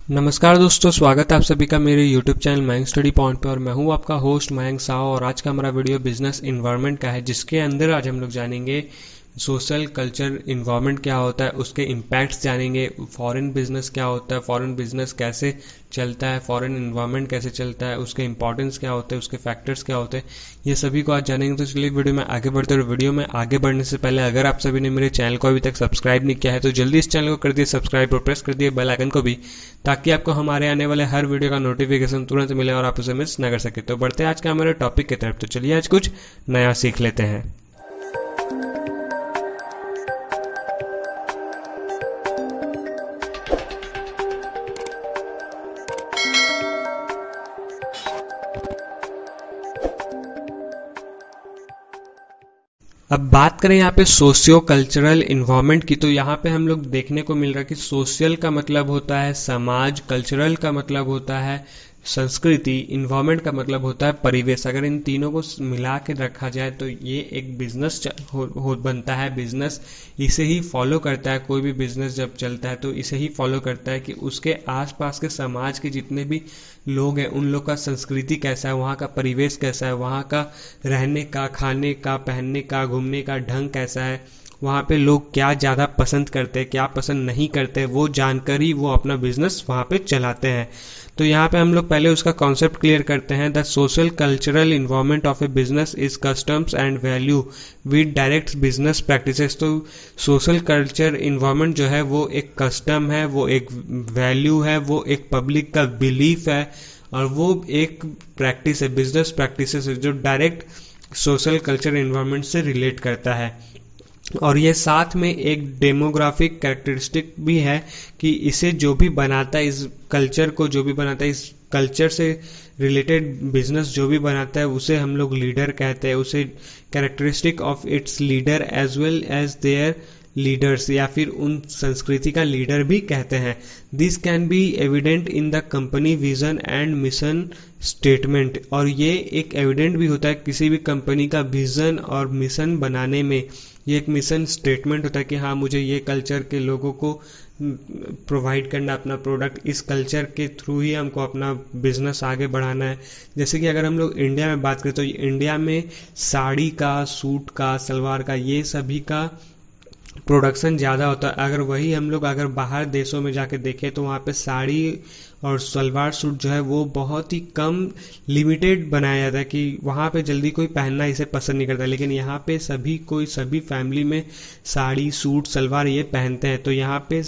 नमस्कार दोस्तों, स्वागत है आप सभी का मेरे YouTube channel Mayank study point पे। और मैं हूं आपका होस्ट मयंक साव। और आज का हमारा वीडियो बिजनेस इन्वायरमेंट का है, जिसके अंदर आज हम लोग जानेंगे सोशल कल्चर इन्वायरमेंट क्या होता है, उसके इम्पैक्ट्स जानेंगे। फॉरेन बिजनेस क्या होता है, फॉरेन बिजनेस कैसे चलता है, फॉरेन इन्वायरमेंट कैसे चलता है, उसके इंपॉर्टेंस क्या होते हैं, उसके फैक्टर्स क्या होते हैं, ये सभी को आज जानेंगे। तो चलिए वीडियो में आगे बढ़ते हैं। वीडियो में आगे बढ़ने से पहले अगर आप सभी ने मेरे चैनल को अभी तक सब्सक्राइब नहीं किया है तो जल्दी इस चैनल को कर दिए सब्सक्राइब और प्रेस कर दिए बेल आइकन को भी, ताकि आपको हमारे आने वाले हर वीडियो का नोटिफिकेशन तुरंत मिले और आप उसे मिस न कर सके। तो बढ़ते हैं आज के हमारे टॉपिक की तरफ। तो चलिए आज कुछ नया सीख लेते हैं। अब बात करें यहाँ पे सोशियो कल्चरल इन्वायरमेंट की, तो यहाँ पे हम लोग देखने को मिल रहा है कि सोशल का मतलब होता है समाज, कल्चरल का मतलब होता है संस्कृति, इन्वायरमेंट का मतलब होता है परिवेश। अगर इन तीनों को मिला के रखा जाए तो ये एक बिजनेस बनता है। बिजनेस इसे ही फॉलो करता है। कोई भी बिजनेस जब चलता है तो इसे ही फॉलो करता है कि उसके आसपास के समाज के जितने भी लोग हैं उन लोग का संस्कृति कैसा है, वहाँ का परिवेश कैसा है, वहाँ का रहने का, खाने का, पहनने का, घूमने का ढंग कैसा है, वहाँ पे लोग क्या ज़्यादा पसंद करते हैं, क्या पसंद नहीं करते, वो जानकर ही वो अपना बिजनेस वहाँ पे चलाते हैं। तो यहाँ पे हम लोग पहले उसका कॉन्सेप्ट क्लियर करते हैं। The social cultural environment of A business is customs and value with direct business practices. तो सोशल कल्चर इन्वायरमेंट जो है वो एक कस्टम है, वो एक वैल्यू है, वो एक पब्लिक का बिलीफ है, और वो एक प्रैक्टिस है, बिजनेस प्रैक्टिसेस है जो डायरेक्ट सोशल कल्चर इन्वायरमेंट से रिलेट करता है। और ये साथ में एक डेमोग्राफिक कैरेक्टरिस्टिक भी है कि इसे जो भी बनाता है, इस कल्चर को जो भी बनाता है, इस कल्चर से रिलेटेड बिजनेस जो भी बनाता है, उसे हम लोग लीडर कहते हैं। उसे characteristic of its leader as well as their leaders, या फिर उन संस्कृति का लीडर भी कहते हैं। This can be evident in the company vision and mission statement. और ये एक एविडेंट भी होता है किसी भी कंपनी का विजन और मिशन बनाने में। ये एक मिशन स्टेटमेंट होता है कि हाँ, मुझे ये कल्चर के लोगों को प्रोवाइड करना अपना प्रोडक्ट, इस कल्चर के थ्रू ही हमको अपना बिजनेस आगे बढ़ाना है। जैसे कि अगर हम लोग इंडिया में बात करें तो इंडिया में साड़ी का, सूट का, सलवार का, ये सभी का प्रोडक्शन ज़्यादा होता है। अगर वही हम लोग अगर बाहर देशों में जाके देखें तो वहाँ पे साड़ी और सलवार सूट जो है वो बहुत ही कम लिमिटेड बनाया जाता है कि वहाँ पे जल्दी कोई पहनना इसे पसंद नहीं करता। लेकिन यहाँ पे सभी फैमिली में साड़ी, सूट, सलवार ये पहनते हैं। तो यहाँ पे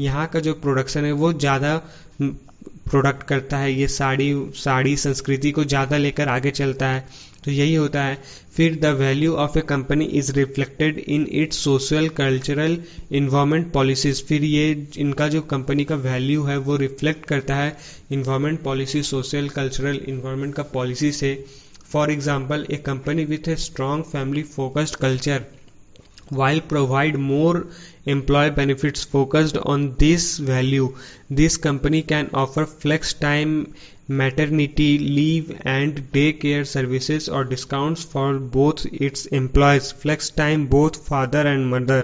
यहाँ का जो प्रोडक्शन है वो ज़्यादा प्रोडक्ट करता है। ये साड़ी संस्कृति को ज़्यादा लेकर आगे चलता है। तो यही होता है। फिर the value of A company is reflected in its social cultural environment policies. फिर ये इनका जो कंपनी का वैल्यू है वो रिफ्लेक्ट करता है environment policy, social cultural environment का पॉलिसी से। For example, A company with a strong family focused culture while provide more employee benefits focused on this value, this company can offer flex time, maternity leave and day care services or discounts for both its employees, flex time both father and mother।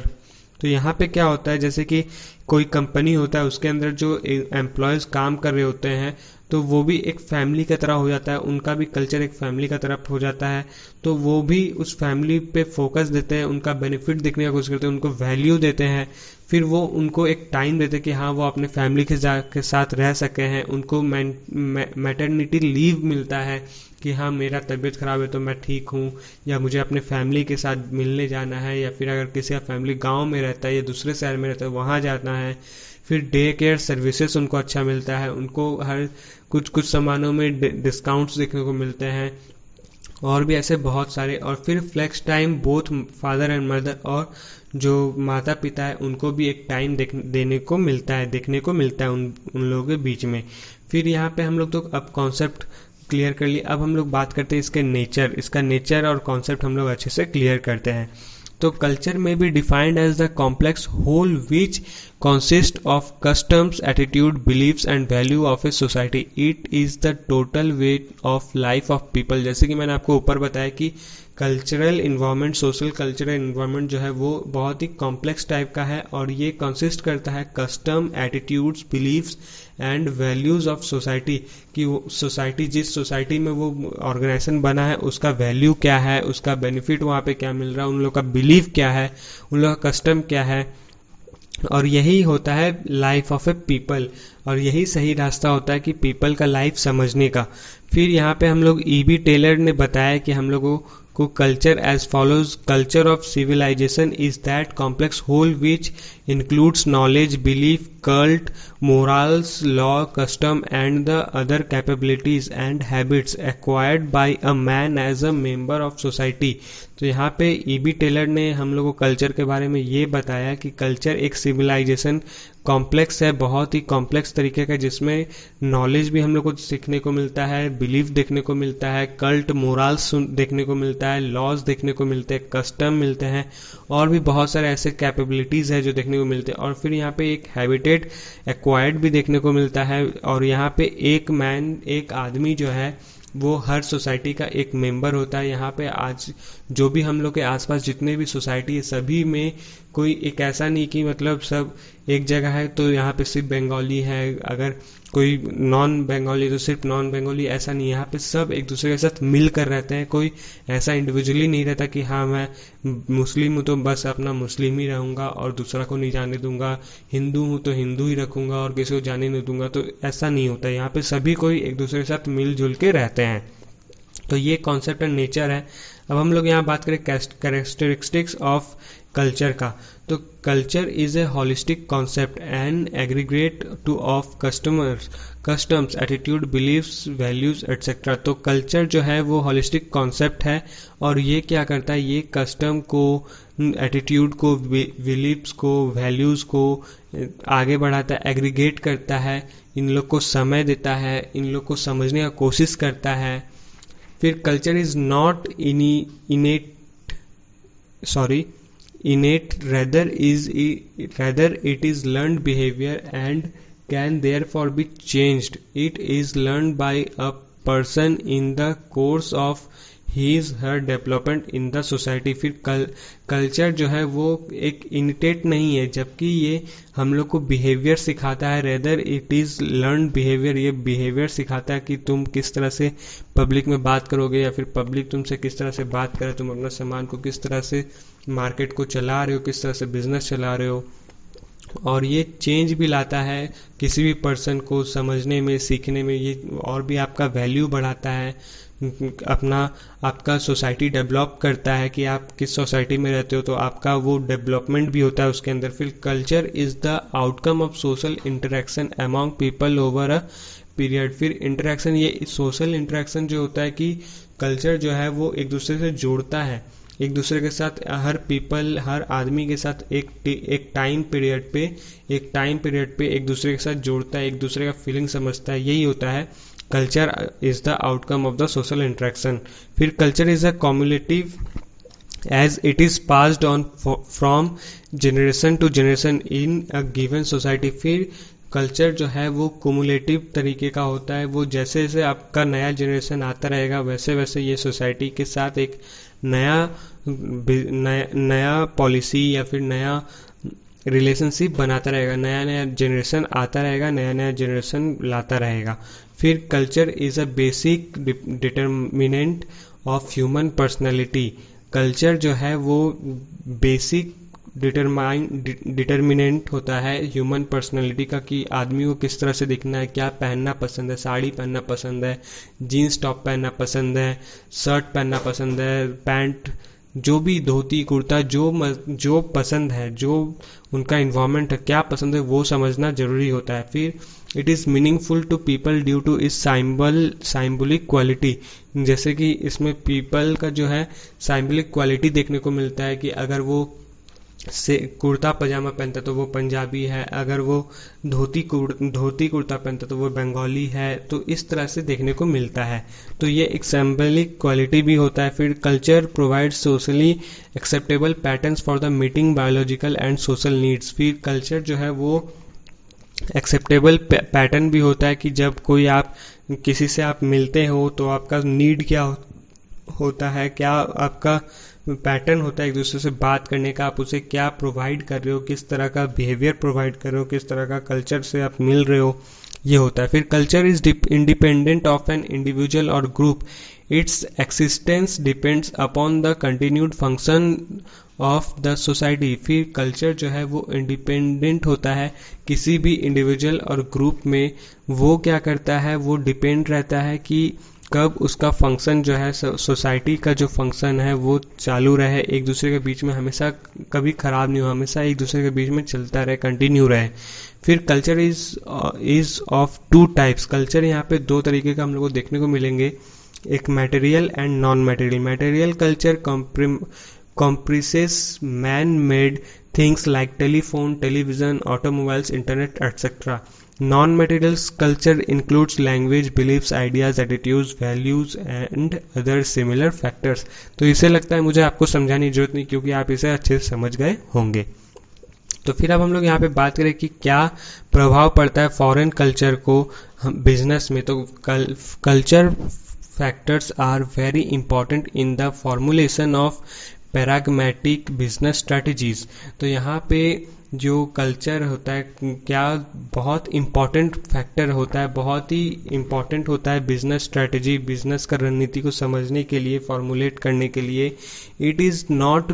तो यहाँ पे क्या होता है, जैसे कि कोई company होता है, उसके अंदर जो एम्प्लॉयज़ काम कर रहे होते हैं तो वो भी एक फैमिली की तरह हो जाता है। उनका भी कल्चर एक फैमिली की तरफ हो जाता है। तो वो भी उस फैमिली पे फोकस देते हैं, उनका बेनिफिट देखने की कोशिश करते हैं, उनको वैल्यू देते हैं। फिर वो उनको एक टाइम देते हैं कि हाँ, वो अपने फैमिली के साथ रह सके हैं। उनको मैटरनिटी लीव मिलता है कि हाँ, मेरा तबीयत ख़राब है तो मैं ठीक हूँ, या मुझे अपने फैमिली के साथ मिलने जाना है, या फिर अगर किसी का फैमिली गांव में रहता है या दूसरे शहर में रहता है वहाँ जाना है। फिर डे केयर सर्विसेज उनको अच्छा मिलता है, उनको हर कुछ सामानों में डिस्काउंट्स देखने को मिलते हैं, और भी ऐसे बहुत सारे। और फिर flex time both father and mother, और जो माता पिता है उनको भी एक टाइम देखने को मिलता है उन लोगों के बीच में। फिर यहाँ पे हम लोग तो अब कॉन्सेप्ट क्लियर कर लिया। अब हम लोग बात करते हैं इसका नेचर और कॉन्सेप्ट हम लोग अच्छे से क्लियर करते हैं। तो कल्चर में be defined as the complex whole which consist of customs, attitude, beliefs and value of a society. It is the total weight of life of people। जैसे कि मैंने आपको ऊपर बताया कि cultural environment, social cultural environment जो है वो बहुत ही कॉम्प्लेक्स टाइप का है, और ये कंसिस्ट करता है custom, attitudes, beliefs and values of society, कि वो सोसाइटी, जिस सोसाइटी में वो ऑर्गेनाइजेशन बना है उसका वैल्यू क्या है, उसका बेनिफिट वहाँ पे क्या मिल रहा है, उन लोग का बिलीव क्या है, उन लोग का कस्टम क्या है। और यही होता है लाइफ ऑफ ए पीपल, और यही सही रास्ता होता है कि पीपल का लाइफ समझने का। फिर यहाँ पे हम लोग E.B. टेलर ने बताया कि हम लोगों को culture as follows, culture of civilization is that complex whole which includes knowledge, belief, cult, morals, law, custom and the other capabilities and habits acquired by a man as a member of society। तो यहाँ पे E.B. Taylor ने हम लोगों को culture के बारे में ये बताया कि कल्चर एक सिविलाइजेशन कॉम्प्लेक्स है, बहुत ही कॉम्प्लेक्स तरीके का, जिसमें नॉलेज भी हम लोग को सीखने को मिलता है, बिलीफ देखने को मिलता है, कल्ट, मोरल्स देखने को मिलता है, लॉज देखने को मिलते हैं, कस्टम मिलते हैं, और भी बहुत सारे ऐसे कैपेबिलिटीज है जो देखने को मिलते हैं। और फिर यहाँ पे एक हैबिटेट एक्वायर्ड भी देखने को मिलता है। और यहाँ पे एक आदमी जो है वो हर सोसाइटी का एक मेंबर होता है। यहाँ पे आज जो भी हम लोग के आसपास जितने भी सोसाइटी है सभी में कोई एक ऐसा नहीं कि मतलब सब एक जगह है तो यहाँ पे सिर्फ बंगाली है, अगर कोई नॉन बंगाली तो सिर्फ नॉन बंगाली, ऐसा नहीं। यहाँ पे सब एक दूसरे के साथ मिल कर रहते हैं, कोई ऐसा इंडिविजुअली नहीं रहता कि हाँ मैं मुस्लिम हूँ तो बस अपना मुस्लिम ही रहूँगा और दूसरा को नहीं जाने दूंगा, हिंदू हूँ तो हिंदू ही रखूँगा और किसी को जाने नहीं दूंगा, तो ऐसा नहीं होता। यहाँ पे सभी कोई एक दूसरे के साथ मिलजुल के रहते हैं। तो ये कॉन्सेप्ट एंड नेचर है। अब हम लोग यहाँ बात करें कैरेक्टरिस्टिक्स ऑफ कल्चर का, तो culture is a holistic concept and aggregate to of customs, attitude, beliefs, values et cetera. तो कल्चर जो है वो होलिस्टिक कॉन्सेप्ट है और ये क्या करता है, ये कस्टम को, एटीट्यूड को, बिलीव्स को, वैल्यूज को आगे बढ़ाता है, एग्रीगेट करता है, इन लोग को समय देता है, इन लोग को समझने का कोशिश करता है। फिर culture is not innate, rather it is learned behavior and can therefore be changed. It is learned by a person in the course of her development in the society। फिर कल्चर जो है वो एक इनिटेट नहीं है, जबकि ये हम लोग को बिहेवियर सिखाता है। Rather it is learn behaviour, ये बिहेवियर सिखाता है कि तुम किस तरह से पब्लिक में बात करोगे या फिर पब्लिक तुमसे किस तरह से बात करे, तुम अपना सामान को किस तरह से मार्केट को चला रहे हो, किस तरह से बिजनेस चला रहे हो। और ये चेंज भी लाता है किसी भी पर्सन को समझने में, सीखने में, ये और भी आपका वैल्यू बढ़ाता है, आपका सोसाइटी डेवलप करता है कि आप किस सोसाइटी में रहते हो, तो आपका वो डेवलपमेंट भी होता है उसके अंदर। फिर culture is the outcome of social interaction among people over a period. फिर इंटरेक्शन, ये सोशल इंटरेक्शन जो होता है कि कल्चर जो है वो एक दूसरे से जोड़ता है, एक दूसरे के साथ, हर आदमी के साथ एक टाइम पीरियड पे एक दूसरे के साथ जोड़ता है, एक दूसरे का फीलिंग समझता है। यही होता है culture is the outcome of the social interaction. फिर culture is a cumulative as it is passed on from generation to generation in a given society. फिर कल्चर जो है वो कुमुलेटिव तरीके का होता है, वो जैसे जैसे आपका नया जनरेशन आता रहेगा वैसे वैसे ये सोसाइटी के साथ एक नया पॉलिसी या फिर नया रिलेशनशिप बनाता रहेगा, नया नया जनरेशन आता रहेगा, नया नया जनरेशन लाता रहेगा। फिर culture is a basic determinant of human personality. Culture जो है वो बेसिक डिटर्मिनेंट होता है ह्यूमन पर्सनैलिटी का, कि आदमी को किस तरह से दिखना है, क्या पहनना पसंद है, साड़ी पहनना पसंद है, जीन्स टॉप पहनना पसंद है, शर्ट पहनना पसंद है, पैंट, जो भी धोती कुर्ता, जो पसंद है, जो उनका इन्वायरमेंट है, क्या पसंद है, वो समझना जरूरी होता है। फिर it is meaningful to people due to इस साइम्बोलिक क्वालिटी, जैसे कि इसमें पीपल का जो है साइम्बोलिक क्वालिटी देखने को मिलता है कि अगर वो से कुर्ता पजामा पहनता तो वो पंजाबी है, अगर वो धोती कुर्ता पहनता तो वो बंगाली है, तो इस तरह से देखने को मिलता है। तो ये एक सिंबॉलिक क्वालिटी भी होता है। फिर culture provide socially acceptable patterns for the meeting biological and social needs. फिर कल्चर जो है वो एक्सेप्टेबल पैटर्न भी होता है कि जब कोई आप किसी से आप मिलते हो तो आपका नीड क्या होता है, क्या आपका पैटर्न होता है एक दूसरे से बात करने का, आप उसे क्या प्रोवाइड कर रहे हो, किस तरह का बिहेवियर प्रोवाइड कर रहे हो, किस तरह का कल्चर से आप मिल रहे हो, ये होता है। फिर culture is independent of an individual और group, its existence depends upon the continued function of the society. फिर कल्चर जो है वो इंडिपेंडेंट होता है किसी भी इंडिविजुअल और ग्रुप में, वो क्या करता है, वो डिपेंड रहता है कि कब उसका फंक्शन जो है, सोसाइटी का जो फंक्शन है वो चालू रहे, एक दूसरे के बीच में हमेशा कभी खराब नहीं हो, हमेशा एक दूसरे के बीच में चलता रहे, कंटिन्यू रहे। फिर culture is of two types, culture यहाँ पे दो तरीके का हम लोग को देखने को मिलेंगे, एक material and non material. Material culture comprises man-made things like telephone, television, automobiles, internet, etc. Non-material culture includes language, beliefs, ideas, attitudes, values and other similar factors. तो इसे लगता है मुझे आपको समझाने की जरूरत नहीं, क्योंकि आप इसे अच्छे से समझ गए होंगे। तो फिर अब हम लोग यहाँ पे बात करें कि क्या प्रभाव पड़ता है फॉरेन कल्चर को बिजनेस में। तो culture factors are very important in the formulation of pragmatic business strategies. तो यहाँ पे जो कल्चर होता है क्या बहुत इम्पॉर्टेंट फैक्टर होता है, बहुत ही इम्पॉर्टेंट होता है बिजनेस स्ट्रैटेजी, बिजनेस का रणनीति को समझने के लिए, फॉर्मुलेट करने के लिए। It is not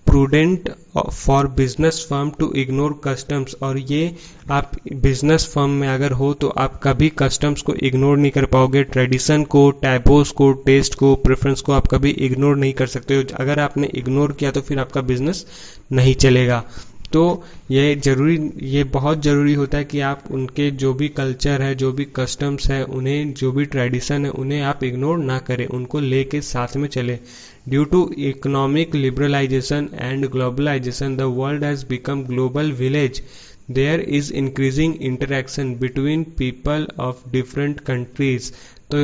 prudent for business firm to ignore customs, और ये आप बिजनेस फर्म में अगर हो तो आप कभी कस्टम्स को इग्नोर नहीं कर पाओगे, ट्रेडिशन को, टैबोस को, टेस्ट को, प्रेफरेंस को आप कभी इग्नोर नहीं कर सकते हो। अगर आपने इग्नोर किया तो फिर आपका बिजनेस नहीं चलेगा। तो ये बहुत ज़रूरी होता है कि आप उनके जो भी कल्चर है, जो भी कस्टम्स है, उन्हें जो भी ट्रेडिशन है, उन्हें आप इग्नोर ना करें, उनको लेके साथ में चलें। Due to economic liberalisation and globalisation the world has become global village. There is increasing interaction between people of different countries. तो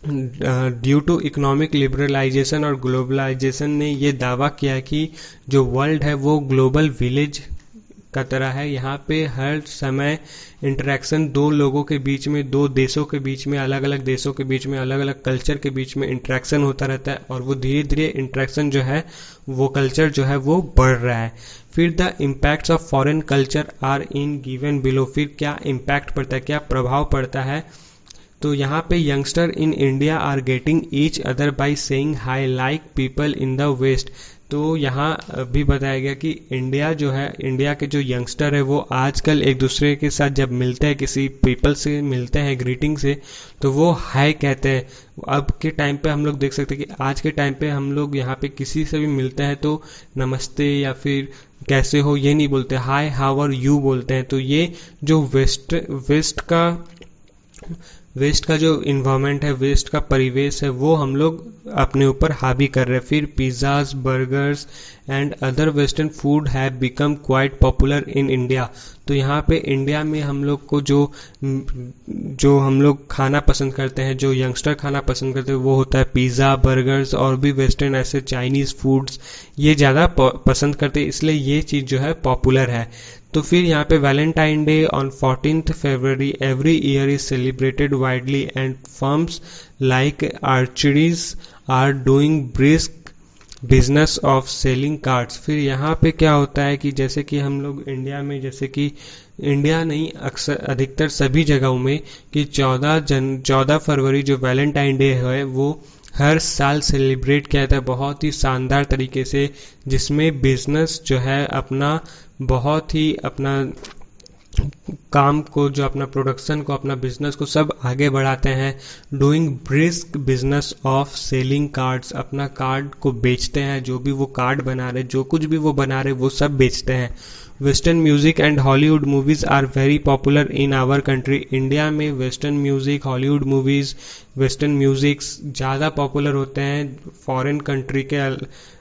ड्यू टू इकोनॉमिक लिबरलाइजेशन और ग्लोबलाइजेशन ने ये दावा किया कि जो वर्ल्ड है वो ग्लोबल विलेज का तरह है। यहाँ पे हर समय इंटरेक्शन दो लोगों के बीच में, दो देशों के बीच में, अलग अलग देशों के बीच में, अलग अलग कल्चर के बीच में इंटरेक्शन होता रहता है, और वो धीरे धीरे इंटरेक्शन जो है, वो कल्चर जो है वो बढ़ रहा है। फिर the impacts of foreign culture are in given below. फिर क्या इम्पैक्ट पड़ता है, क्या प्रभाव पड़ता है। तो यहाँ पे youngster in India are getting each other by saying hi like people in the west. तो यहाँ भी बताया गया कि इंडिया जो है, इंडिया के जो यंगस्टर है वो आजकल एक दूसरे के साथ जब मिलते हैं, किसी पीपल से मिलते हैं ग्रीटिंग से, तो वो हाय कहते हैं। अब के टाइम पे हम लोग देख सकते हैं कि आज के टाइम पे हम लोग यहाँ पे किसी से भी मिलते हैं तो नमस्ते या फिर कैसे हो ये नहीं बोलते, हाय हाउ आर यू बोलते हैं। तो ये जो वेस्ट का जो इन्वायरमेंट है, वेस्ट का परिवेश है, वो हम लोग अपने ऊपर हावी कर रहे हैं। फिर pizzas, burgers and other western food have become quite popular in India. तो यहाँ पे इंडिया में हम लोग को जो हम लोग खाना पसंद करते हैं, जो यंगस्टर खाना पसंद करते हैं, वो होता है पिज़्ज़ा, बर्गर्स और भी वेस्टर्न ऐसे चाइनीज़ फूड्स, ये ज़्यादा पसंद करते हैं, इसलिए ये चीज़ जो है पॉपुलर है। तो फिर यहाँ पे Valentine Day on 14th February every year is celebrated widely and firms like Archies are doing brisk business of selling cards. फिर यहाँ पे क्या होता है कि जैसे कि हम लोग इंडिया में, जैसे कि इंडिया नहीं, अक्सर अधिकतर सभी जगहों में कि 14 फरवरी जो वैलेंटाइन डे है वो हर साल सेलिब्रेट किया जाता है बहुत ही शानदार तरीके से, जिसमें बिजनेस जो है अपना बहुत ही अपना काम को, जो अपना प्रोडक्शन को, अपना बिजनेस को सब आगे बढ़ाते हैं। Doing brisk business of selling cards, अपना कार्ड को बेचते हैं, जो भी वो कार्ड बना रहे, जो कुछ भी वो बना रहे वो सब बेचते हैं। Western music and Hollywood movies are very popular in our country. India में western music, Hollywood movies, western musics ज़्यादा पॉपुलर होते हैं फॉरेन कंट्री के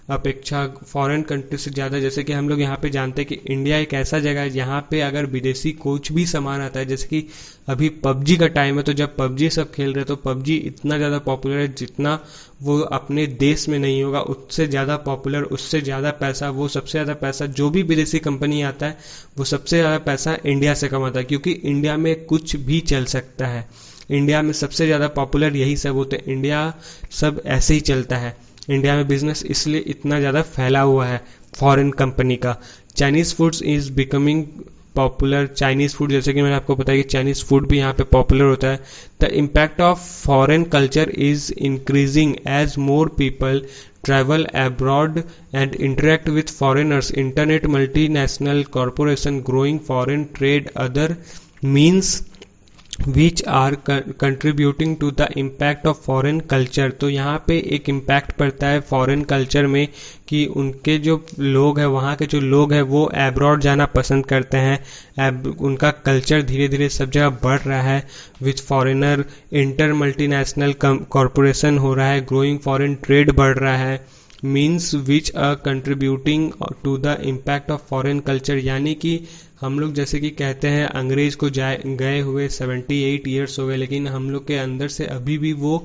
अपेक्षा, फॉरेन कंट्री से ज़्यादा। जैसे कि हम लोग यहाँ पे जानते हैं कि इंडिया एक ऐसा जगह है जहाँ पे अगर विदेशी कुछ भी सामान आता है, जैसे कि अभी पबजी का टाइम है, तो जब पबजी सब खेल रहे तो पबजी इतना ज़्यादा पॉपुलर है, जितना वो अपने देश में नहीं होगा उससे ज़्यादा पॉपुलर, उससे ज़्यादा पैसा, वो सबसे ज़्यादा पैसा जो भी विदेशी कंपनी आता है वो सबसे ज़्यादा पैसा इंडिया से कमाता है, क्योंकि इंडिया में कुछ भी चल सकता है। इंडिया में सबसे ज़्यादा पॉपुलर यही सब होते हैं, इंडिया सब ऐसे ही चलता है। इंडिया में बिजनेस इसलिए इतना ज़्यादा फैला हुआ है फॉरेन कंपनी का। Chinese foods is becoming popular. Chinese food, जैसे कि मैंने आपको बताया कि चाइनीज़ फूड भी यहाँ पे पॉपुलर होता है। The impact of foreign culture is increasing as more people travel abroad and interact with foreigners. Internet, multinational corporation, growing foreign trade, other means which are contributing to the impact of foreign culture। तो यहाँ पे एक impact पड़ता है foreign culture में कि उनके जो लोग हैं, वहाँ के जो लोग हैं वो abroad जाना पसंद करते हैं। उनका कल्चर धीरे धीरे सब जगह बढ़ रहा है with foreigner. Inter multinational corporation हो रहा है, ग्रोइंग फॉरेन ट्रेड बढ़ रहा है। Means which are contributing to the impact of foreign culture, यानी कि हम लोग जैसे कि कहते हैं अंग्रेज को गए हुए 78 ईयर्स हो गए, लेकिन हम लोग के अंदर से अभी भी वो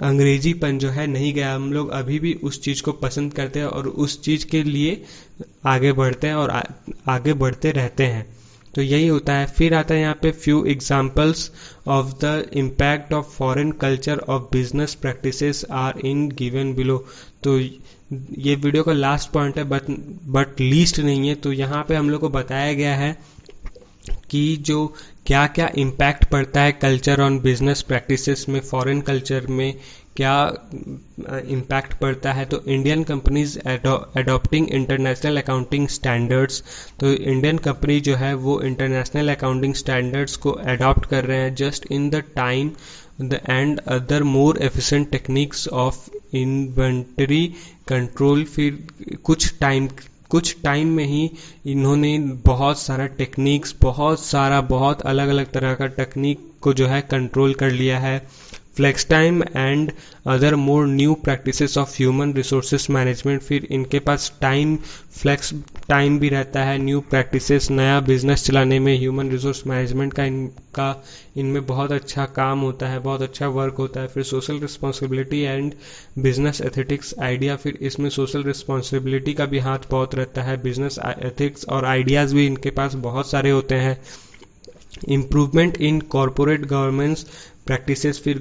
अंग्रेजीपन जो है नहीं गया। हम लोग अभी भी उस चीज़ को पसंद करते हैं और उस चीज़ के लिए आगे बढ़ते हैं और आगे बढ़ते रहते हैं। तो यही होता है। फिर आता है यहाँ पे few examples of the impact of foreign culture of business practices are in given below. तो ये वीडियो का लास्ट पॉइंट है बट लीस्ट नहीं है। तो यहाँ पे हम लोग को बताया गया है कि जो क्या क्या इम्पैक्ट पड़ता है कल्चर ऑन बिजनेस प्रैक्टिसेस में, फॉरेन कल्चर में क्या इम्पैक्ट पड़ता है। तो Indian companies adopting international accounting standards. तो इंडियन कंपनी जो है वो इंटरनेशनल अकाउंटिंग स्टैंडर्ड्स को अडॉप्ट कर रहे हैं just in the time and other more efficient techniques of inventory control. फिर कुछ टाइम में ही इन्होंने बहुत सारा टेक्निक्स, बहुत अलग अलग तरह का टेक्निक को जो है कंट्रोल कर लिया है। Flex time and other more new practices of human resources management. फिर इनके पास फ्लेक्स टाइम भी रहता है, न्यू प्रैक्टिसेस, नया बिजनेस चलाने में ह्यूमन रिसोर्स मैनेजमेंट का इनमें बहुत अच्छा काम होता है, बहुत अच्छा वर्क होता है। फिर social responsibility and business ethics idea. फिर इसमें सोशल रिस्पॉन्सिबिलिटी का भी हाथ बहुत रहता है, बिजनेस एथिक्स और आइडियाज़ भी इनके पास बहुत सारे होते हैं। Improvement in corporate governance practices. फिर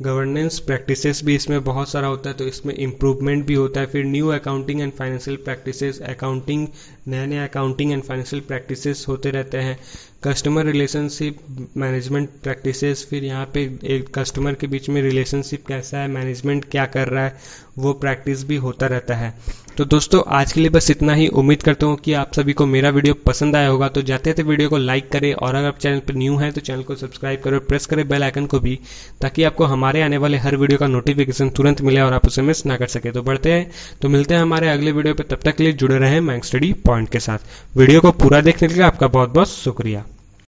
गवर्नेंस प्रैक्टिसेस भी इसमें बहुत सारा होता है, तो इसमें इम्प्रूवमेंट भी होता है। फिर new accounting and financial practices, नए अकाउंटिंग एंड फाइनेंशियल प्रैक्टिसेस होते रहते हैं। Customer relationship management practices. फिर यहाँ पे एक कस्टमर के बीच में रिलेशनशिप कैसा है, मैनेजमेंट क्या कर रहा है, वो प्रैक्टिस भी होता रहता है। तो दोस्तों आज के लिए बस इतना ही। उम्मीद करता हूँ कि आप सभी को मेरा वीडियो पसंद आया होगा। तो जाते थे वीडियो को लाइक करें और अगर आप चैनल पर न्यू हैं तो चैनल को सब्सक्राइब करें, प्रेस करें बेल आइकन को भी, ताकि आपको हमारे आने वाले हर वीडियो का नोटिफिकेशन तुरंत मिले और आप उसे मिस ना कर सके। तो बढ़ते हैं, तो मिलते हैं हमारे अगले वीडियो पर। तब तक के लिए जुड़े रहें मैंग स्टडी पॉइंट के साथ। वीडियो को पूरा देखने के लिए आपका बहुत बहुत शुक्रिया।